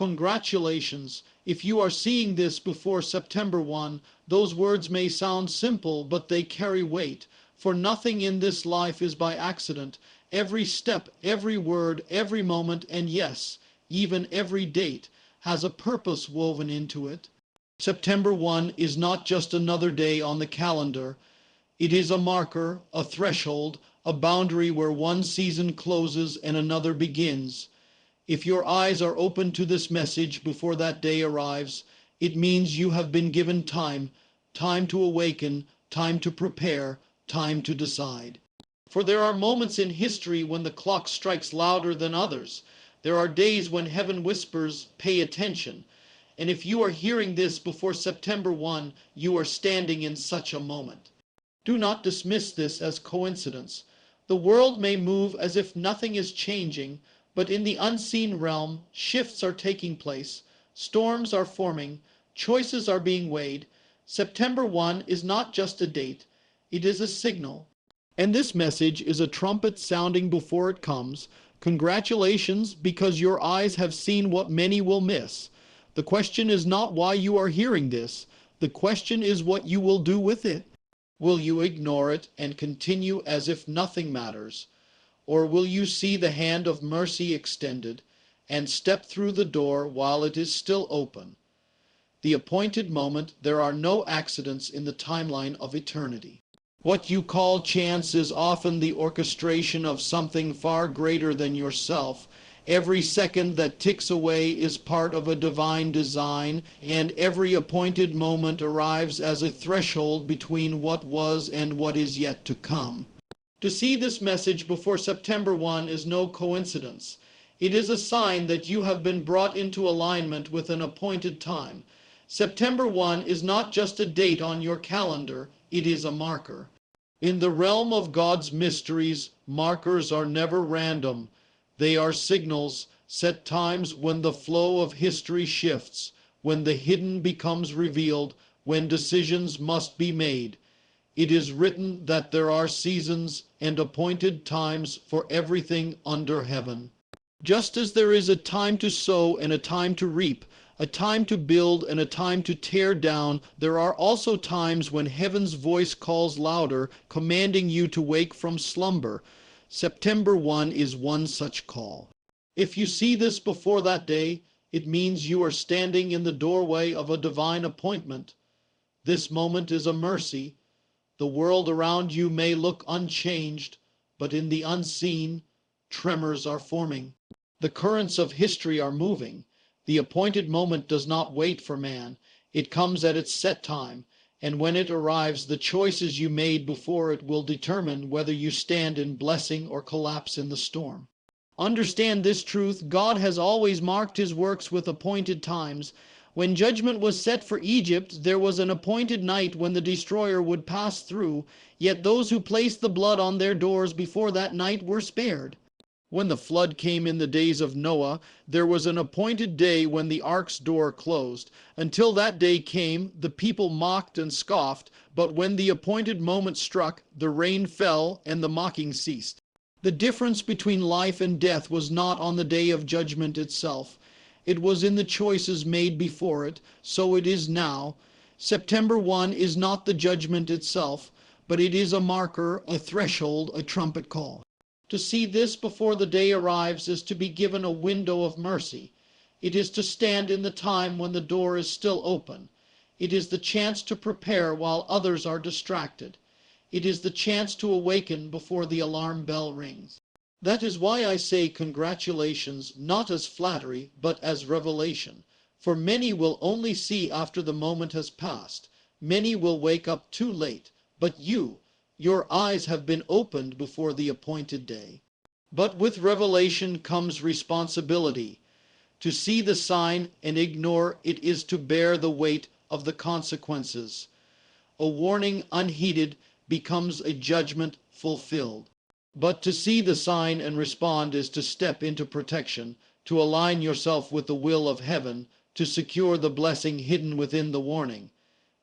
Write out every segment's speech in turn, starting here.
Congratulations! If you are seeing this before September 1, those words may sound simple, but they carry weight. For nothing in this life is by accident. Every step, every word, every moment, and yes, even every date, has a purpose woven into it. September 1 is not just another day on the calendar. It is a marker, a threshold, a boundary where one season closes and another begins. If your eyes are open to this message before that day arrives, it means you have been given time, time to awaken, time to prepare, time to decide. For there are moments in history when the clock strikes louder than others. There are days when heaven whispers, "Pay attention." And if you are hearing this before September 1, you are standing in such a moment. Do not dismiss this as coincidence. The world may move as if nothing is changing, but in the unseen realm, shifts are taking place, storms are forming, choices are being weighed. September 1 is not just a date, it is a signal. And this message is a trumpet sounding before it comes. Congratulations, because your eyes have seen what many will miss. The question is not why you are hearing this. The question is what you will do with it. Will you ignore it and continue as if nothing matters? Or will you see the hand of mercy extended and step through the door while it is still open? The appointed moment, there are no accidents in the timeline of eternity. What you call chance is often the orchestration of something far greater than yourself. Every second that ticks away is part of a divine design, and every appointed moment arrives as a threshold between what was and what is yet to come. To see this message before September 1 is no coincidence. It is a sign that you have been brought into alignment with an appointed time. September 1 is not just a date on your calendar, it is a marker. In the realm of God's mysteries, markers are never random. They are signals, set times when the flow of history shifts, when the hidden becomes revealed, when decisions must be made. It is written that there are seasons and appointed times for everything under heaven. Just as there is a time to sow and a time to reap, a time to build and a time to tear down, there are also times when heaven's voice calls louder, commanding you to wake from slumber. September 1 is one such call. If you see this before that day, it means you are standing in the doorway of a divine appointment. This moment is a mercy. The world around you may look unchanged, but in the unseen, tremors are forming. The currents of history are moving. The appointed moment does not wait for man. It comes at its set time, and when it arrives, the choices you made before it will determine whether you stand in blessing or collapse in the storm. Understand this truth: God has always marked his works with appointed times. When judgment was set for Egypt, there was an appointed night when the destroyer would pass through, yet those who placed the blood on their doors before that night were spared. When the flood came in the days of Noah, there was an appointed day when the ark's door closed. Until that day came, the people mocked and scoffed, but when the appointed moment struck, the rain fell and the mocking ceased. The difference between life and death was not on the day of judgment itself. It was in the choices made before it, so it is now. September 1 is not the judgment itself, but it is a marker, a threshold, a trumpet call. To see this before the day arrives is to be given a window of mercy. It is to stand in the time when the door is still open. It is the chance to prepare while others are distracted. It is the chance to awaken before the alarm bell rings. That is why I say congratulations, not as flattery, but as revelation. For many will only see after the moment has passed. Many will wake up too late. But your eyes have been opened before the appointed day. But with revelation comes responsibility. To see the sign and ignore it is to bear the weight of the consequences. A warning unheeded becomes a judgment fulfilled. But to see the sign and respond is to step into protection, to align yourself with the will of heaven, to secure the blessing hidden within the warning.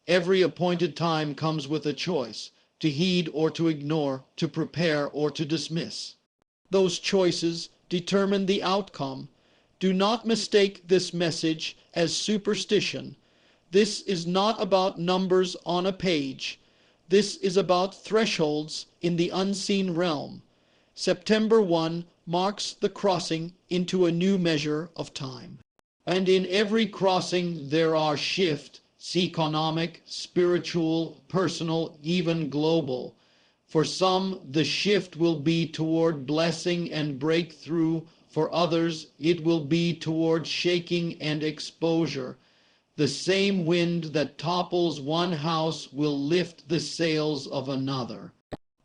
Every appointed time comes with a choice, to heed or to ignore, to prepare or to dismiss. Those choices determine the outcome. Do not mistake this message as superstition. This is not about numbers on a page. This is about thresholds in the unseen realm. September 1 marks the crossing into a new measure of time. And in every crossing there are shifts, economic, spiritual, personal, even global. For some, the shift will be toward blessing and breakthrough. For others, it will be toward shaking and exposure. The same wind that topples one house will lift the sails of another.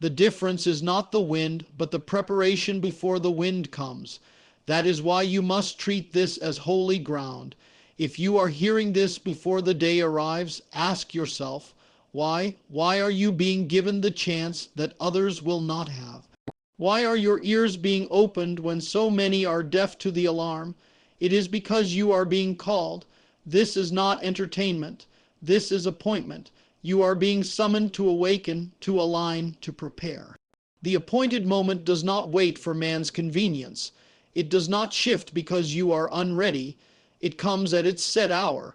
The difference is not the wind, but the preparation before the wind comes. That is why you must treat this as holy ground. If you are hearing this before the day arrives, ask yourself, why? Why are you being given the chance that others will not have? Why are your ears being opened when so many are deaf to the alarm? It is because you are being called. This is not entertainment. This is appointment. You are being summoned to awaken, to align, to prepare. The appointed moment does not wait for man's convenience. It does not shift because you are unready. It comes at its set hour.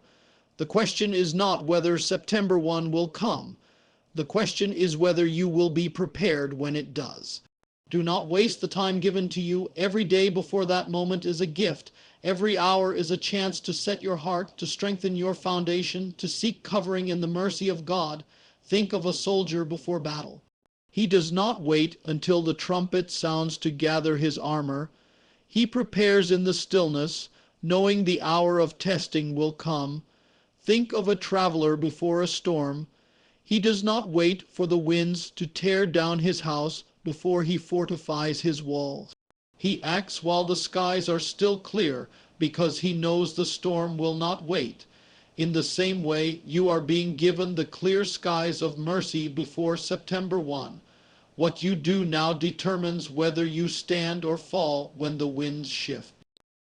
The question is not whether September 1 will come. The question is whether you will be prepared when it does. Do not waste the time given to you. Every day before that moment is a gift. Every hour is a chance to set your heart, to strengthen your foundation, to seek covering in the mercy of God. Think of a soldier before battle. He does not wait until the trumpet sounds to gather his armor. He prepares in the stillness, knowing the hour of testing will come. Think of a traveler before a storm. He does not wait for the winds to tear down his house before he fortifies his walls. He acts while the skies are still clear because he knows the storm will not wait. In the same way, you are being given the clear skies of mercy before September 1. What you do now determines whether you stand or fall when the winds shift.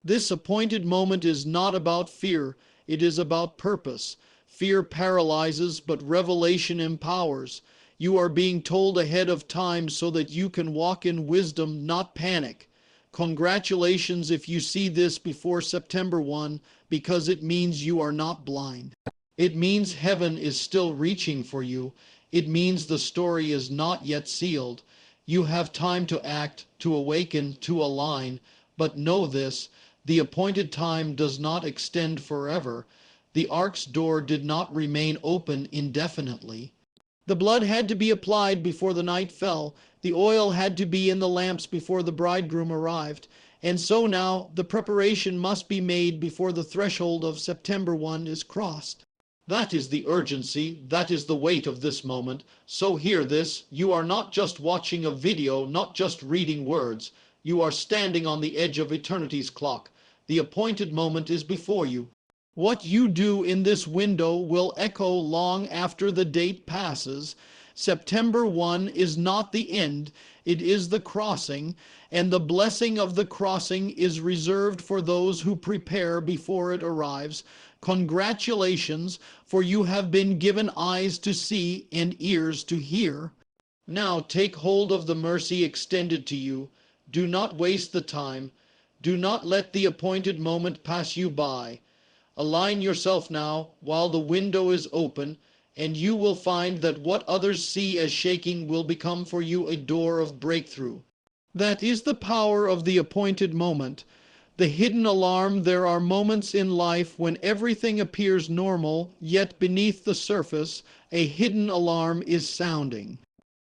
This appointed moment is not about fear, it is about purpose. Fear paralyzes, but revelation empowers. You are being told ahead of time so that you can walk in wisdom, not panic. Congratulations if you see this before September 1, because it means you are not blind. It means heaven is still reaching for you. It means the story is not yet sealed. You have time to act, to awaken, to align. But know this, the appointed time does not extend forever. The ark's door did not remain open indefinitely. The blood had to be applied before the night fell. The oil had to be in the lamps before the bridegroom arrived. And so now the preparation must be made before the threshold of September 1 is crossed. That is the urgency, that is the weight of this moment. So hear this, you are not just watching a video, not just reading words. You are standing on the edge of eternity's clock. The appointed moment is before you. What you do in this window will echo long after the date passes. September 1 is not the end, it is the crossing, and the blessing of the crossing is reserved for those who prepare before it arrives. Congratulations, for you have been given eyes to see and ears to hear. Now take hold of the mercy extended to you. Do not waste the time. Do not let the appointed moment pass you by. Align yourself now while the window is open, and you will find that what others see as shaking will become for you a door of breakthrough. That is the power of the appointed moment. The hidden alarm. There are moments in life when everything appears normal, yet beneath the surface, a hidden alarm is sounding.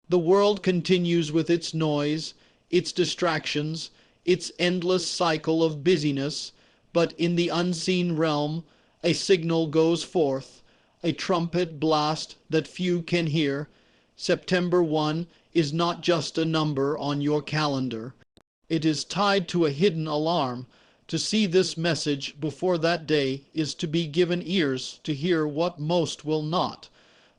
The world continues with its noise, its distractions, its endless cycle of busyness. But in the unseen realm, a signal goes forth, a trumpet blast that few can hear. September 1 is not just a number on your calendar. It is tied to a hidden alarm. To see this message before that day is to be given ears to hear what most will not.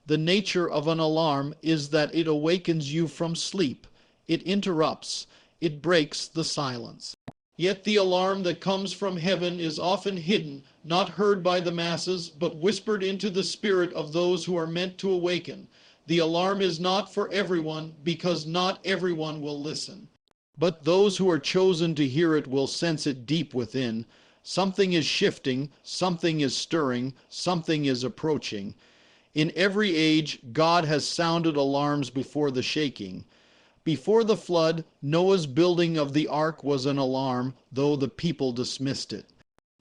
The nature of an alarm is that it awakens you from sleep. It interrupts. It breaks the silence. Yet the alarm that comes from heaven is often hidden, not heard by the masses, but whispered into the spirit of those who are meant to awaken. The alarm is not for everyone, because not everyone will listen. But those who are chosen to hear it will sense it deep within. Something is shifting, something is stirring, something is approaching. In every age, God has sounded alarms before the shaking. Before the flood, Noah's building of the ark was an alarm, though the people dismissed it.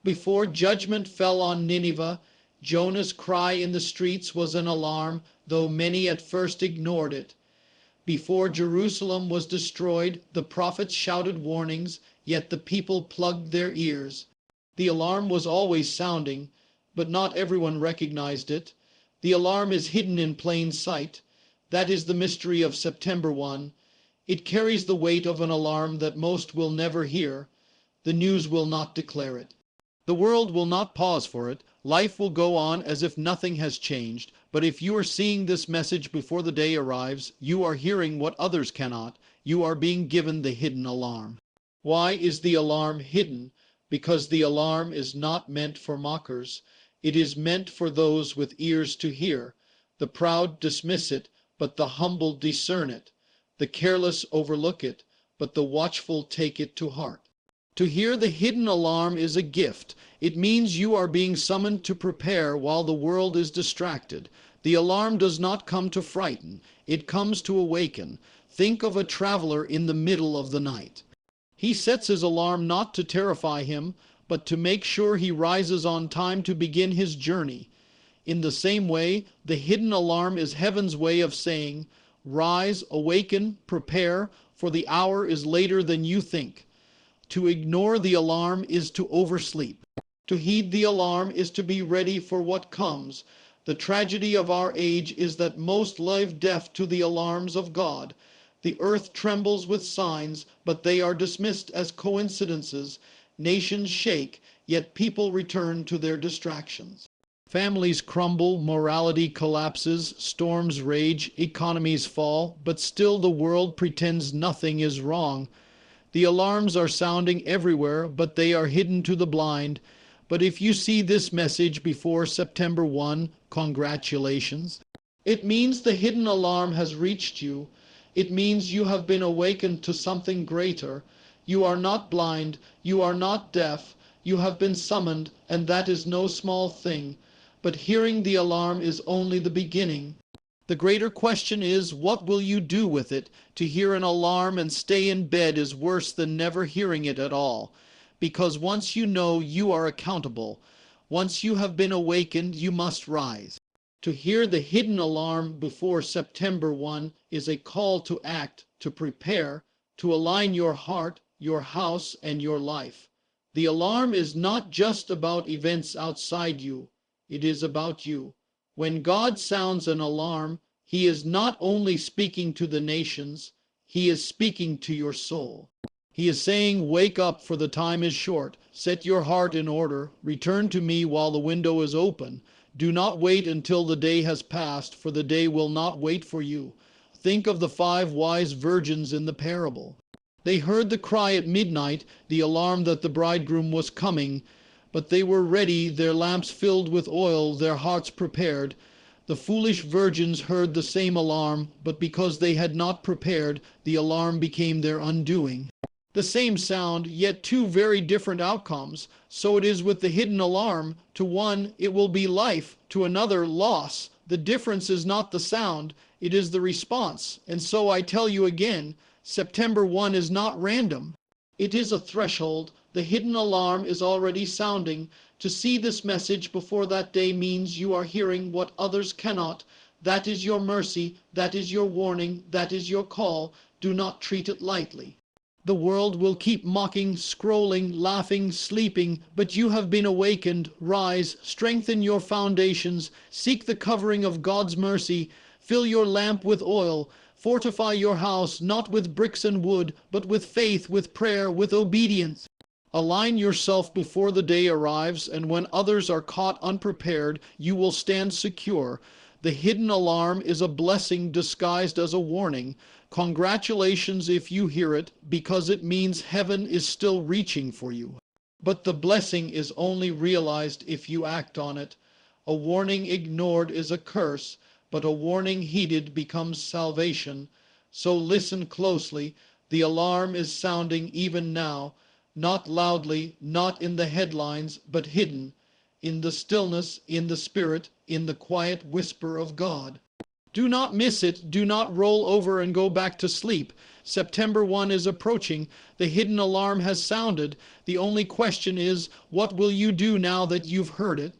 Before judgment fell on Nineveh, Jonah's cry in the streets was an alarm, though many at first ignored it. Before Jerusalem was destroyed, the prophets shouted warnings, yet the people plugged their ears. The alarm was always sounding, but not everyone recognized it. The alarm is hidden in plain sight. That is the mystery of September 1. It carries the weight of an alarm that most will never hear. The news will not declare it. The world will not pause for it. Life will go on as if nothing has changed. But if you are seeing this message before the day arrives, you are hearing what others cannot. You are being given the hidden alarm. Why is the alarm hidden? Because the alarm is not meant for mockers. It is meant for those with ears to hear. The proud dismiss it, but the humble discern it. The careless overlook it, but the watchful take it to heart. To hear the hidden alarm is a gift. It means you are being summoned to prepare while the world is distracted. The alarm does not come to frighten. It comes to awaken. Think of a traveler in the middle of the night. He sets his alarm not to terrify him, but to make sure he rises on time to begin his journey. In the same way, the hidden alarm is heaven's way of saying, "Rise, awaken, prepare, for the hour is later than you think." To ignore the alarm is to oversleep. To heed the alarm is to be ready for what comes. The tragedy of our age is that most lie deaf to the alarms of God. The earth trembles with signs, but they are dismissed as coincidences. Nations shake, yet people return to their distractions. Families crumble, morality collapses, storms rage, economies fall, but still the world pretends nothing is wrong. The alarms are sounding everywhere, but they are hidden to the blind. But if you see this message before September 1, congratulations. It means the hidden alarm has reached you. It means you have been awakened to something greater. You are not blind, you are not deaf, you have been summoned, and that is no small thing. But hearing the alarm is only the beginning. The greater question is, what will you do with it? To hear an alarm and stay in bed is worse than never hearing it at all. Because once you know, you are accountable. Once you have been awakened, you must rise. To hear the hidden alarm before September 1 is a call to act, to prepare, to align your heart, your house, and your life. The alarm is not just about events outside you. It is about you. When God sounds an alarm, he is not only speaking to the nations, he is speaking to your soul. He is saying, wake up, for the time is short. Set your heart in order. Return to me while the window is open. Do not wait until the day has passed, for the day will not wait for you. Think of the 5 wise virgins in the parable. They heard the cry at midnight, the alarm that the bridegroom was coming. But they were ready, their lamps filled with oil, their hearts prepared. The foolish virgins heard the same alarm, but because they had not prepared, the alarm became their undoing. The same sound, yet 2 very different outcomes. So it is with the hidden alarm. To one, it will be life. To another, loss. The difference is not the sound, it is the response. And so I tell you again, September 1 is not random. It is a threshold. The hidden alarm is already sounding. To see this message before that day means you are hearing what others cannot. That is your mercy. That is your warning. That is your call. Do not treat it lightly. The world will keep mocking, scrolling, laughing, sleeping, but you have been awakened. Rise, strengthen your foundations, seek the covering of God's mercy, fill your lamp with oil, fortify your house not with bricks and wood, but with faith, with prayer, with obedience. Align yourself before the day arrives, and when others are caught unprepared, you will stand secure. The hidden alarm is a blessing disguised as a warning. Congratulations if you hear it, because it means heaven is still reaching for you. But the blessing is only realized if you act on it. A warning ignored is a curse, but a warning heeded becomes salvation. So listen closely. The alarm is sounding even now. not loudly, not in the headlines, but hidden, in the stillness, in the spirit, in the quiet whisper of God. Do not miss it. Do not roll over and go back to sleep. September 1 is approaching. The hidden alarm has sounded. The only question is, what will you do now that you've heard it?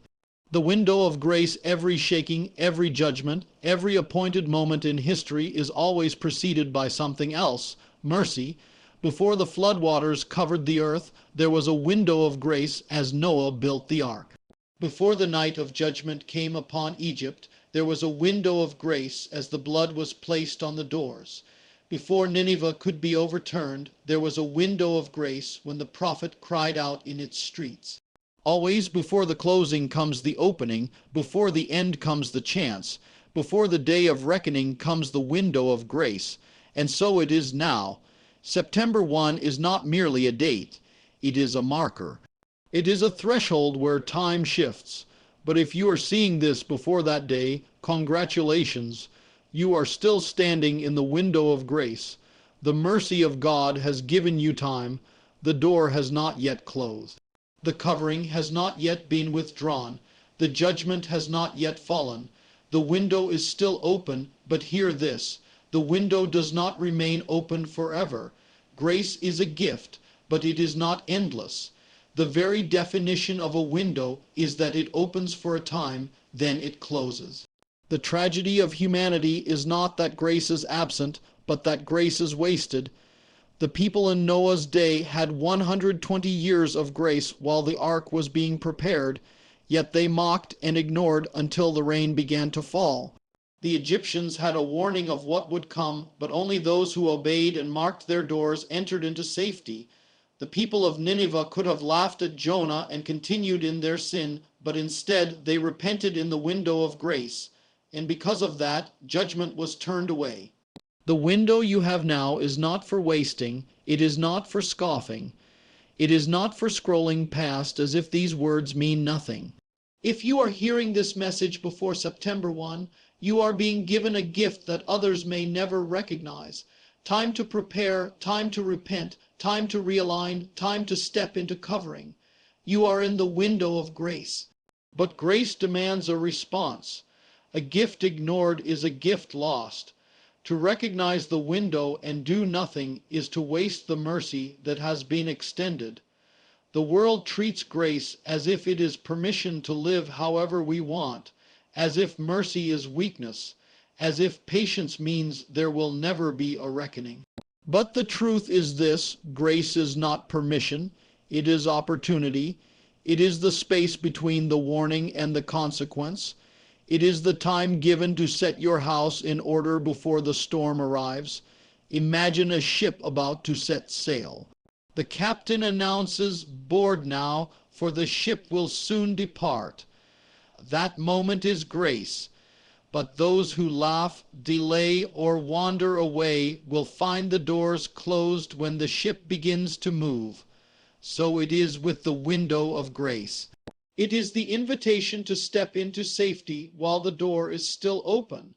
The window of grace, every shaking, every judgment, every appointed moment in history is always preceded by something else, mercy. Before the floodwaters covered the earth, there was a window of grace as Noah built the ark. Before the night of judgment came upon Egypt, there was a window of grace as the blood was placed on the doors. Before Nineveh could be overturned, there was a window of grace when the prophet cried out in its streets. Always before the closing comes the opening, before the end comes the chance, before the day of reckoning comes the window of grace. And so it is now. September 1 is not merely a date, it is a marker. It is a threshold where time shifts. But if you are seeing this before that day, congratulations. You are still standing in the window of grace. The mercy of God has given you time. The door has not yet closed. The covering has not yet been withdrawn. The judgment has not yet fallen. The window is still open, but hear this. The window does not remain open forever. Grace is a gift, but it is not endless. The very definition of a window is that it opens for a time, then it closes. The tragedy of humanity is not that grace is absent, but that grace is wasted. The people in Noah's day had 120 years of grace while the ark was being prepared, yet they mocked and ignored until the rain began to fall. The Egyptians had a warning of what would come, but only those who obeyed and marked their doors entered into safety. The people of Nineveh could have laughed at Jonah and continued in their sin, but instead they repented in the window of grace, and because of that, judgment was turned away. The window you have now is not for wasting, it is not for scoffing, it is not for scrolling past as if these words mean nothing. If you are hearing this message before September 1, you are being given a gift that others may never recognize. Time to prepare, time to repent, time to realign, time to step into covering. You are in the window of grace. But grace demands a response. A gift ignored is a gift lost. To recognize the window and do nothing is to waste the mercy that has been extended. The world treats grace as if it is permission to live however we want, as if mercy is weakness, as if patience means there will never be a reckoning. But the truth is this: grace is not permission, it is opportunity. It is the space between the warning and the consequence. It is the time given to set your house in order before the storm arrives. Imagine a ship about to set sail. The captain announces, "Board now, for the ship will soon depart." That moment is grace. But those who laugh, delay, or wander away will find the doors closed when the ship begins to move. So it is with the window of grace. It is the invitation to step into safety while the door is still open.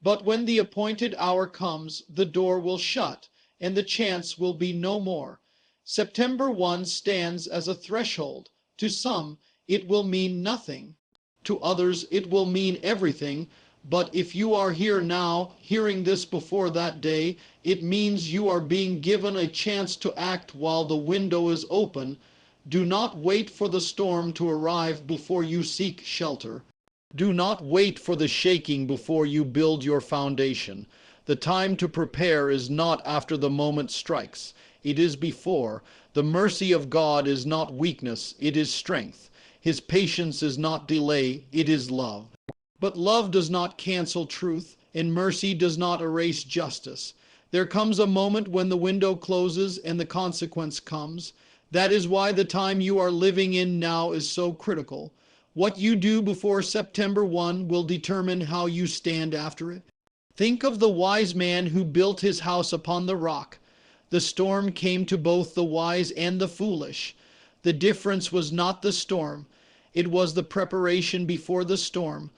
But when the appointed hour comes, the door will shut, and the chance will be no more. September 1 stands as a threshold. To some, it will mean nothing. To others, it will mean everything. But if you are here now, hearing this before that day, it means you are being given a chance to act while the window is open. Do not wait for the storm to arrive before you seek shelter. Do not wait for the shaking before you build your foundation. The time to prepare is not after the moment strikes. It is before. The mercy of God is not weakness, it is strength. His patience is not delay, it is love. But love does not cancel truth, and mercy does not erase justice. There comes a moment when the window closes and the consequence comes. That is why the time you are living in now is so critical. What you do before September 1 will determine how you stand after it. Think of the wise man who built his house upon the rock. The storm came to both the wise and the foolish. The difference was not the storm. It was the preparation before the storm.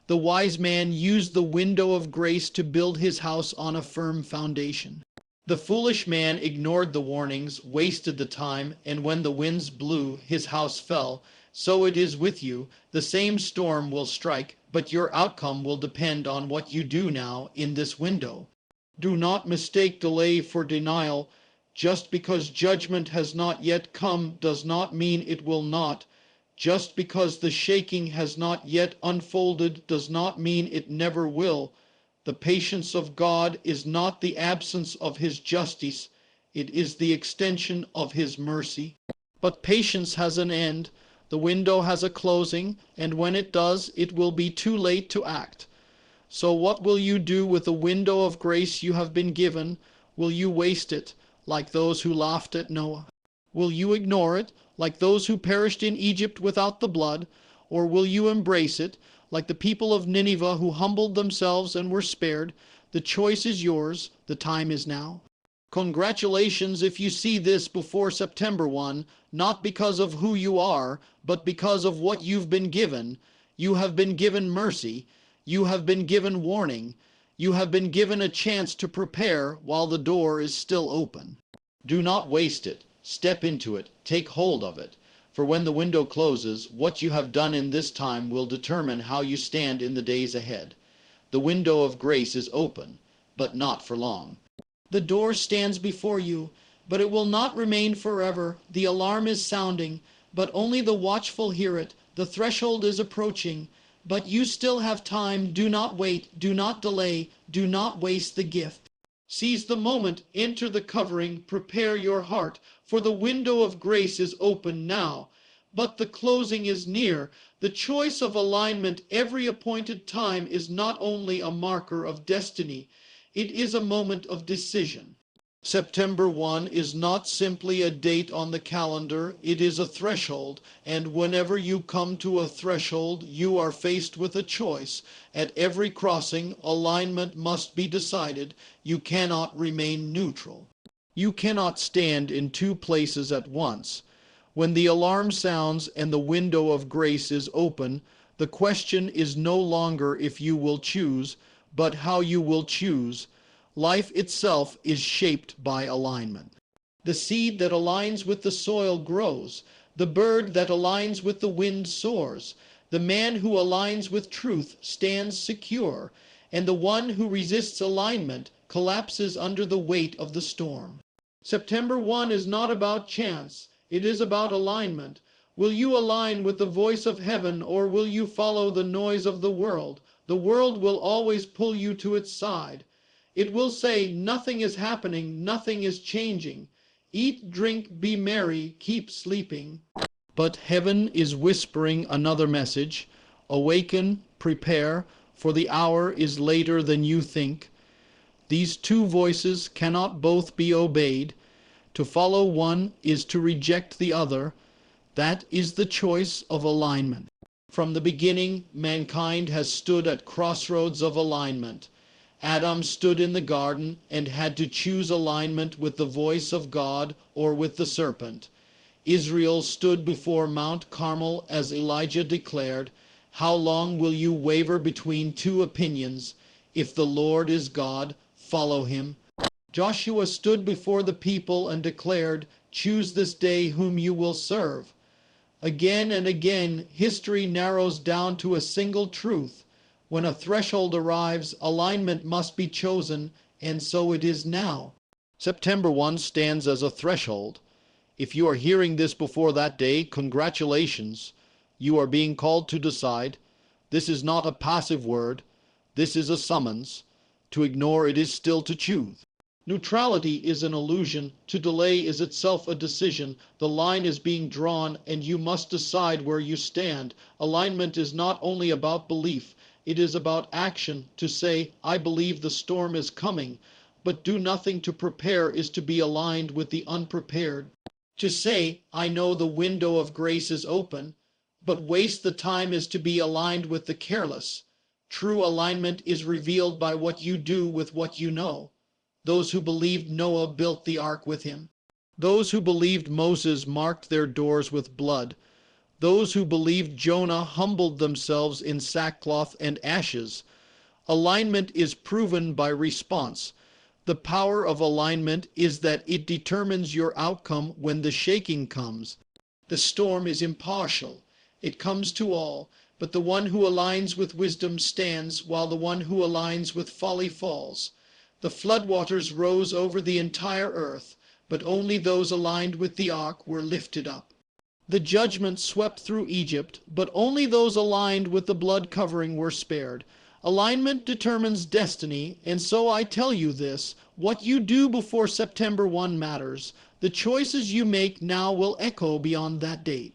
The wise man used the window of grace to build his house on a firm foundation. The foolish man ignored the warnings, wasted the time, and when the winds blew, his house fell. So it is with you. The same storm will strike, but your outcome will depend on what you do now in this window. Do not mistake delay for denial. Just because judgment has not yet come does not mean it will not. Just because the shaking has not yet unfolded does not mean it never will. The patience of God is not the absence of his justice, it is the extension of his mercy. But patience has an end, the window has a closing, and when it does, it will be too late to act. So what will you do with the window of grace you have been given? Will you waste it, like those who laughed at Noah? Will you ignore it, like those who perished in Egypt without the blood? Or will you embrace it, like the people of Nineveh who humbled themselves and were spared? The choice is yours. The time is now. Congratulations if you see this before September 1, not because of who you are, but because of what you've been given. You have been given mercy. You have been given warning. You have been given a chance to prepare while the door is still open. Do not waste it. Step into it. Take hold of it. For when the window closes, what you have done in this time will determine how you stand in the days ahead. The window of grace is open, but not for long. The door stands before you, but it will not remain forever. The alarm is sounding, but only the watchful hear it. The threshold is approaching, but you still have time. Do not wait. Do not delay. Do not waste the gift. Seize the moment, enter the covering, prepare your heart, for the window of grace is open now. But the closing is near. The choice of alignment every appointed time is not only a marker of destiny, it is a moment of decision. September 1 is not simply a date on the calendar, it is a threshold, and whenever you come to a threshold, you are faced with a choice. At every crossing, alignment must be decided. You cannot remain neutral. You cannot stand in two places at once. When the alarm sounds and the window of grace is open, the question is no longer if you will choose, but how you will choose. Life itself is shaped by alignment. The seed that aligns with the soil grows. The bird that aligns with the wind soars. The man who aligns with truth stands secure, and the one who resists alignment collapses under the weight of the storm. September 1 is not about chance, it is about alignment. Will you align with the voice of heaven, or will you follow the noise of the world? The world will always pull you to its side. It will say, nothing is happening, nothing is changing. Eat, drink, be merry, keep sleeping. But heaven is whispering another message. Awaken, prepare, for the hour is later than you think. These two voices cannot both be obeyed. To follow one is to reject the other. That is the choice of alignment. From the beginning, mankind has stood at crossroads of alignment. Adam stood in the garden and had to choose alignment with the voice of God or with the serpent. Israel stood before Mount Carmel as Elijah declared, "How long will you waver between two opinions? If the Lord is God, follow him." Joshua stood before the people and declared, "Choose this day whom you will serve." Again and again, history narrows down to a single truth. When a threshold arrives, alignment must be chosen, and so it is now. September 1 stands as a threshold. If you are hearing this before that day, congratulations. You are being called to decide. This is not a passive word. This is a summons. To ignore it is still to choose. Neutrality is an illusion. To delay is itself a decision. The line is being drawn, and you must decide where you stand. Alignment is not only about belief. It is about action. To say, "I believe the storm is coming," but do nothing to prepare is to be aligned with the unprepared. To say, "I know the window of grace is open," but waste the time is to be aligned with the careless. True alignment is revealed by what you do with what you know. Those who believed Noah built the ark with him. Those who believed Moses marked their doors with blood. Those who believed Jonah humbled themselves in sackcloth and ashes. Alignment is proven by response. The power of alignment is that it determines your outcome when the shaking comes. The storm is impartial. It comes to all, but the one who aligns with wisdom stands, while the one who aligns with folly falls. The floodwaters rose over the entire earth, but only those aligned with the ark were lifted up. The judgment swept through Egypt, but only those aligned with the blood covering were spared. Alignment determines destiny, and so I tell you this: what you do before September 1 matters. The choices you make now will echo beyond that date.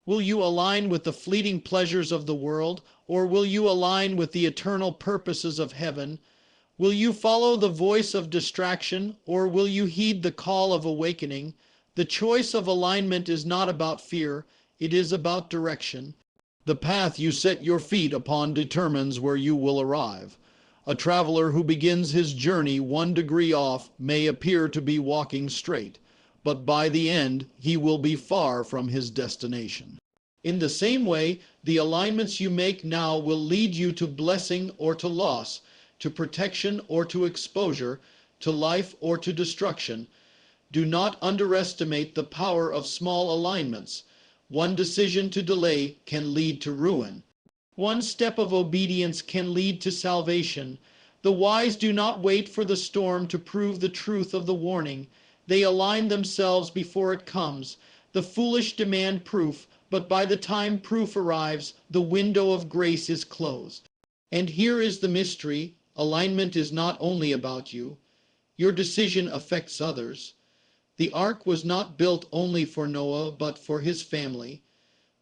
Will you align with the fleeting pleasures of the world, or will you align with the eternal purposes of heaven? Will you follow the voice of distraction, or will you heed the call of awakening? The choice of alignment is not about fear, it is about direction. The path you set your feet upon determines where you will arrive. A traveler who begins his journey 1 degree off may appear to be walking straight, but by the end he will be far from his destination. In the same way, the alignments you make now will lead you to blessing or to loss, to protection or to exposure, to life or to destruction. Do not underestimate the power of small alignments. One decision to delay can lead to ruin. One step of obedience can lead to salvation. The wise do not wait for the storm to prove the truth of the warning. They align themselves before it comes. The foolish demand proof, but by the time proof arrives, the window of grace is closed. And here is the mystery: alignment is not only about you. Your decision affects others. The ark was not built only for Noah, but for his family.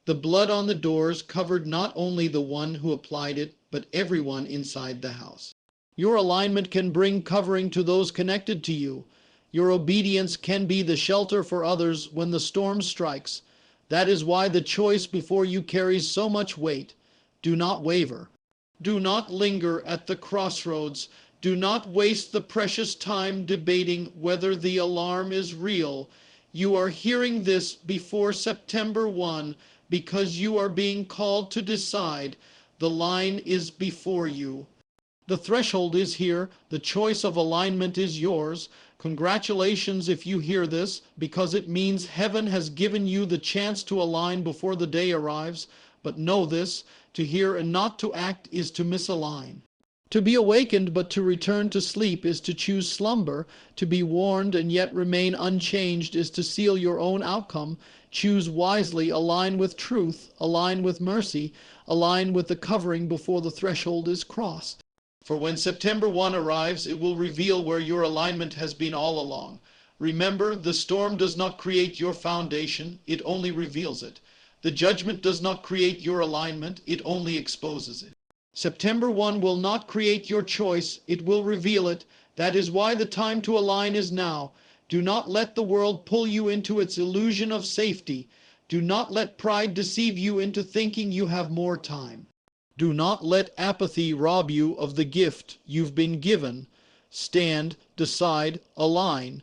The blood on the doors covered not only the one who applied it, but everyone inside the house. Your alignment can bring covering to those connected to you. Your obedience can be the shelter for others when the storm strikes. That is why the choice before you carries so much weight. Do not waver. Do not linger at the crossroads. Do not waste the precious time debating whether the alarm is real. You are hearing this before September 1 because you are being called to decide. The line is before you. The threshold is here. The choice of alignment is yours. Congratulations if you hear this, because it means heaven has given you the chance to align before the day arrives. But know this: to hear and not to act is to misalign. To be awakened but to return to sleep is to choose slumber. To be warned and yet remain unchanged is to seal your own outcome. Choose wisely, align with truth, align with mercy, align with the covering before the threshold is crossed. For when September 1 arrives, it will reveal where your alignment has been all along. Remember, the storm does not create your foundation, it only reveals it. The judgment does not create your alignment, it only exposes it. September 1 will not create your choice, it will reveal it. That is why the time to align is now. Do not let the world pull you into its illusion of safety. Do not let pride deceive you into thinking you have more time. Do not let apathy rob you of the gift you've been given. Stand, decide, align.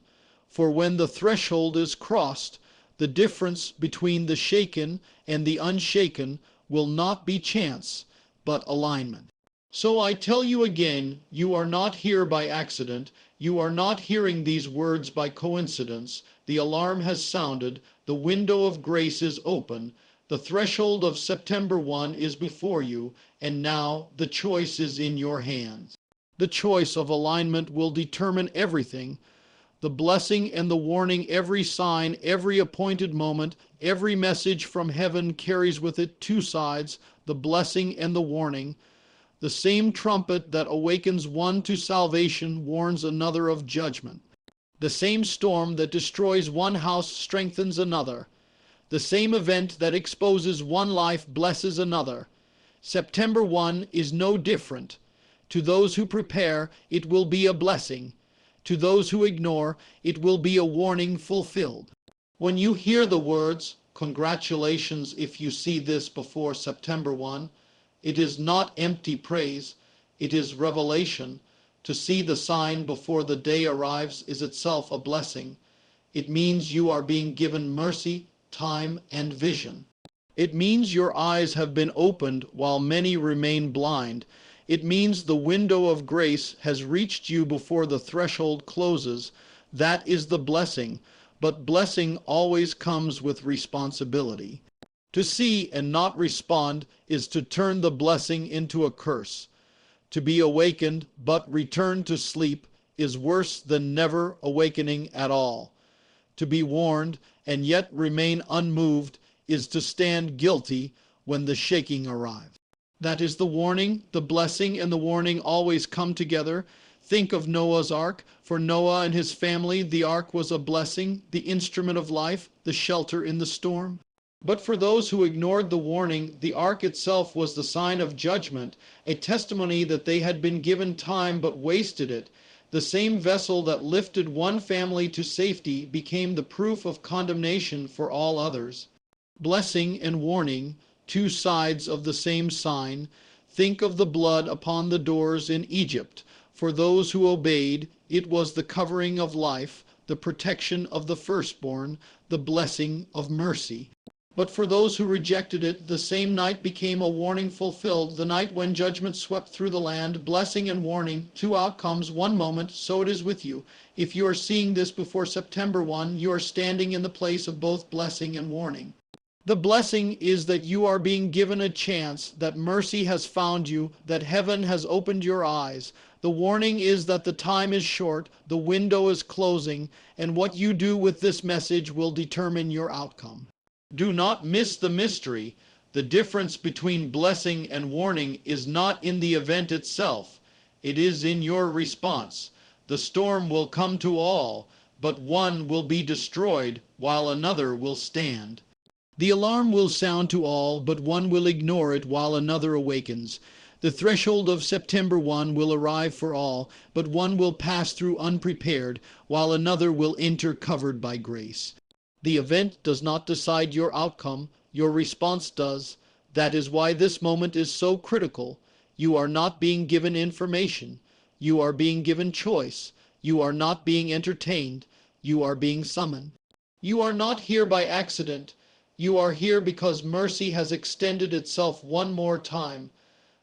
For when the threshold is crossed, the difference between the shaken and the unshaken will not be chance, but alignment. So I tell you again, you are not here by accident. You are not hearing these words by coincidence. The alarm has sounded. The window of grace is open. The threshold of September 1 is before you, and now the choice is in your hands. The choice of alignment will determine everything. The blessing and the warning, every sign, every appointed moment, every message from heaven carries with it two sides, the blessing and the warning. The same trumpet that awakens one to salvation warns another of judgment. The same storm that destroys one house strengthens another. The same event that exposes one life blesses another. September 1 is no different. To those who prepare, it will be a blessing. To those who ignore, it will be a warning fulfilled. When you hear the words, congratulations if you see this before September 1, it is not empty praise, it is revelation. To see the sign before the day arrives is itself a blessing. It means you are being given mercy, time, and vision. It means your eyes have been opened while many remain blind. It means the window of grace has reached you before the threshold closes. That is the blessing. But blessing always comes with responsibility. To see and not respond is to turn the blessing into a curse. To be awakened but return to sleep is worse than never awakening at all. To be warned and yet remain unmoved is to stand guilty when the shaking arrives. That is the warning. The blessing and the warning always come together. Think of Noah's ark. For Noah and his family, the ark was a blessing, the instrument of life, the shelter in the storm. But for those who ignored the warning, the ark itself was the sign of judgment, a testimony that they had been given time but wasted it. The same vessel that lifted one family to safety became the proof of condemnation for all others. Blessing and warning, two sides of the same sign. Think of the blood upon the doors in Egypt. For those who obeyed, it was the covering of life, the protection of the firstborn, the blessing of mercy. But for those who rejected it, the same night became a warning fulfilled, the night when judgment swept through the land. Blessing and warning, two outcomes, one moment, so it is with you. If you are seeing this before September 1, you are standing in the place of both blessing and warning. The blessing is that you are being given a chance, that mercy has found you, that heaven has opened your eyes. The warning is that the time is short, the window is closing, and what you do with this message will determine your outcome. Do not miss the mystery. The difference between blessing and warning is not in the event itself. It is in your response. The storm will come to all, but one will be destroyed while another will stand. The alarm will sound to all, but one will ignore it while another awakens. The threshold of September 1 will arrive for all, but one will pass through unprepared, while another will enter covered by grace. The event does not decide your outcome, your response does. That is why this moment is so critical. You are not being given information. You are being given choice. You are not being entertained. You are being summoned. You are not here by accident. You are here because mercy has extended itself one more time.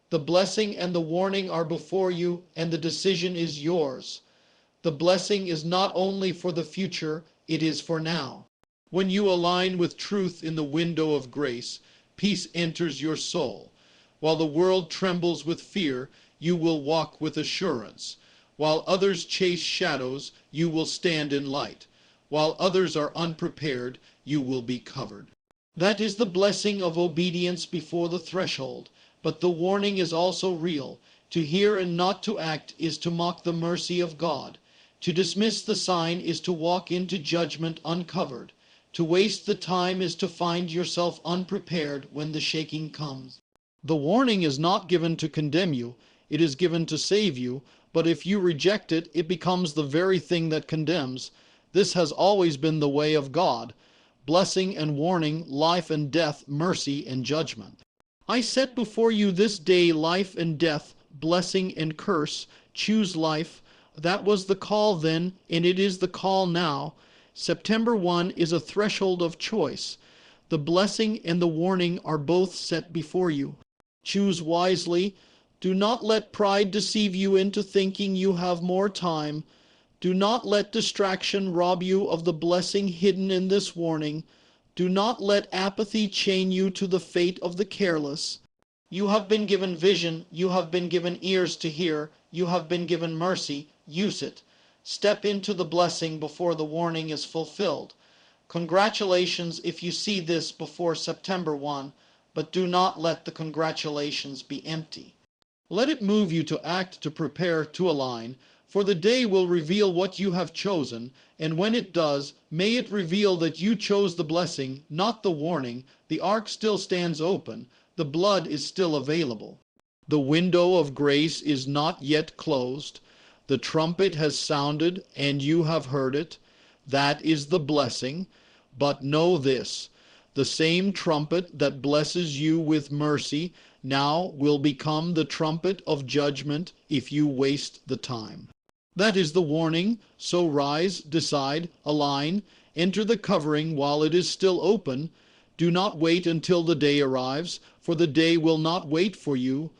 The blessing and the warning are before you, and the decision is yours. The blessing is not only for the future, it is for now. When you align with truth in the window of grace, peace enters your soul. While the world trembles with fear, you will walk with assurance. While others chase shadows, you will stand in light. While others are unprepared, you will be covered. That is the blessing of obedience before the threshold. But the warning is also real. To hear and not to act is to mock the mercy of God. To dismiss the sign is to walk into judgment uncovered. To waste the time is to find yourself unprepared when the shaking comes. The warning is not given to condemn you, it is given to save you, but if you reject it, it becomes the very thing that condemns. This has always been the way of God. Blessing and warning, life and death, mercy and judgment. I set before you this day life and death, blessing and curse. Choose life. That was the call then, and it is the call now. September 1 is a threshold of choice. The blessing and the warning are both set before you. Choose wisely. Do not let pride deceive you into thinking you have more time. Do not let distraction rob you of the blessing hidden in this warning. Do not let apathy chain you to the fate of the careless. You have been given vision. You have been given ears to hear. You have been given mercy. Use it. Step into the blessing before the warning is fulfilled. Congratulations if you see this before September 1, but do not let the congratulations be empty. Let it move you to act, to prepare, to align, for the day will reveal what you have chosen, and when it does, may it reveal that you chose the blessing, not the warning. The ark still stands open. The blood is still available. The window of grace is not yet closed. The trumpet has sounded, and you have heard it. That is the blessing. But know this, the same trumpet that blesses you with mercy now will become the trumpet of judgment if you waste the time. That is the warning. So rise, decide, align, enter the covering while it is still open. Do not wait until the day arrives, for the day will not wait for you.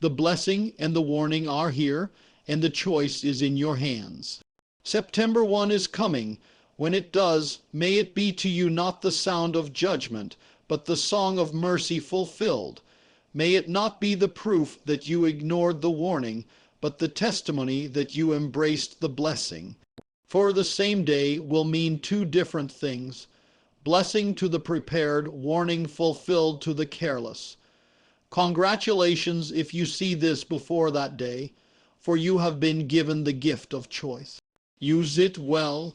The blessing and the warning are here, and the choice is in your hands. September 1 is coming. When it does, may it be to you not the sound of judgment, but the song of mercy fulfilled. May it not be the proof that you ignored the warning, but the testimony that you embraced the blessing. For the same day will mean two different things: blessing to the prepared, warning fulfilled to the careless. Congratulations if you see this before that day, for you have been given the gift of choice. Use it well.